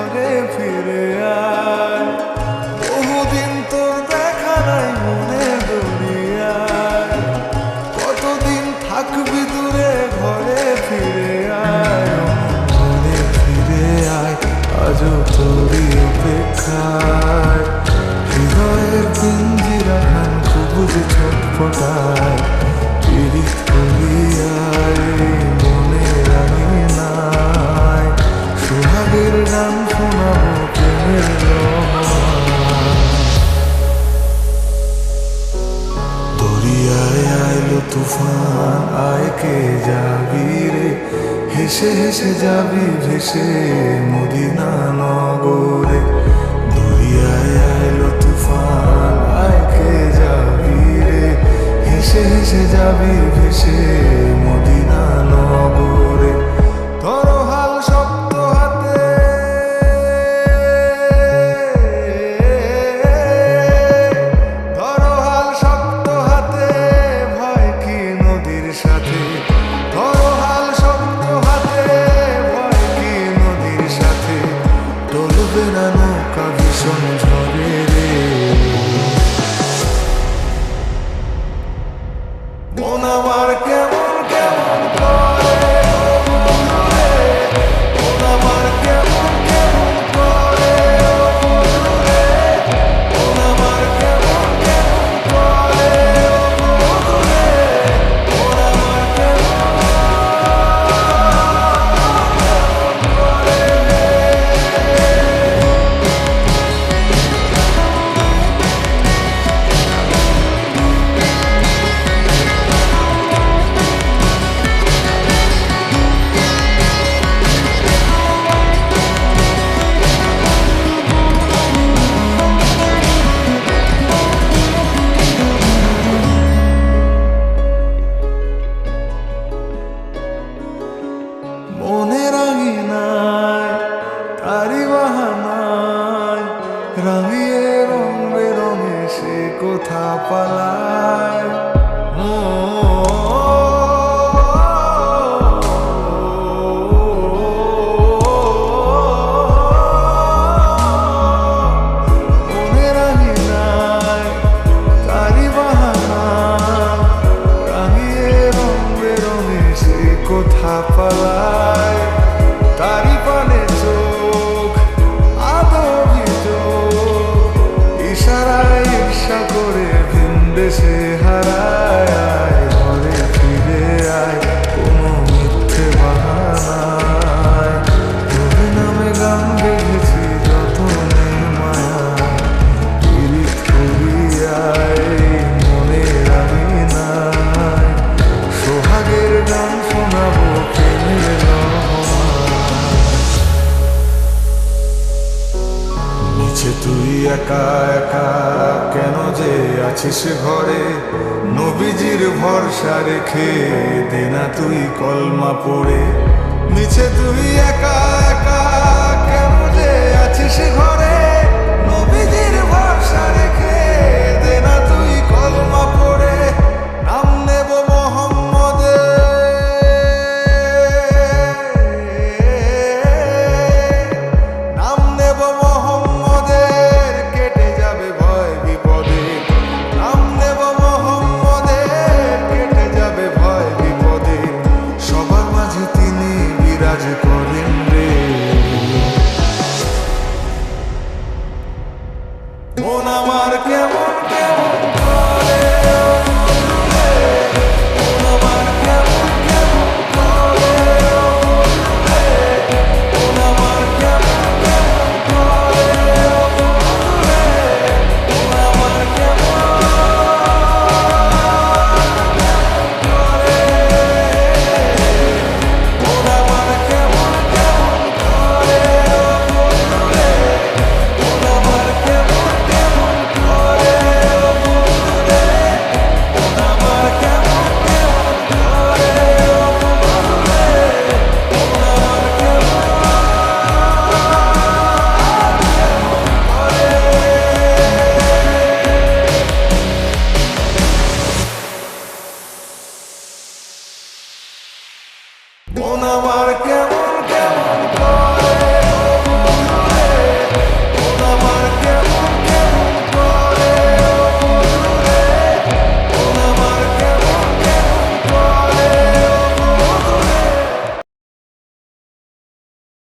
ছেড়ে ফিরে আয়। বহুদিন তোর দেখা নাই মনে দরিয়ায়, কতদিন থাকবি দূরে ঘরে ফিরে আয়। ঘরে ফিরে আয়, আজও তোরই অপেক্ষায়। হৃদয়ের পিঞ্জিরা খান সবুজ ছটফটায়, পীড়িত করিয়ায় মনে রাঙি নাই। সোহাগের গান শোনাবো প্রেমের রহমান। দরিয়ায় আইলো তুফান, আয় কে যাবি রে, হেসে হেসে যাবি ভেসে মদিনা নগরে। দরিয়ায় আইলো তুফান, আয় কে যাবি রে, হেসে হেসে যাবি ভেসে মদিনা নগরে। ধরো হাল শক্ত হাতে, ধরো হাল শক্ত হাতে, ভয় কি নদীর সাথে। ধরো হাল শক্ত হাতে, ভয় কি নদীর সাথে। টলবে না নৌকা ভীষণ ঝড়ে রে। মন আমার কেমন কেমন করে, মন আমার কেমন কেমন করে, মন আমার কেমন কেমন করে, মন আমার কেমন মনে রাঙিনায় তারি বাহানায়, রাঙিয়ে রং বেরঙে সে কোথা পালায়। মনে রাঙিনায় তারি বাহানায়, রাঙিয়ে রং বেরঙে সে কোথা পালায়। তারি পানে চোখ আদভিযোগ, ইশারায় ঈর্ষা করে ভিন্দে সে হারায়। ঘরে ফিরে আয় কোনো মিথ্যে বাহানায়, তোর নামে গান বেঁধেছি যতনে মায়া। পীড়িত করিয়ায় মনে রাঙি নাই, সোহাগের গান শোনাবো প্রেমের রহমান। নিচে তুই একা একা কেন যে আছিস ঘরে, নবীজির ভরসা রেখে দেনা তুই কলমা পড়ে। নিচে তুই একা একা কেন যে আছিস ঘরে,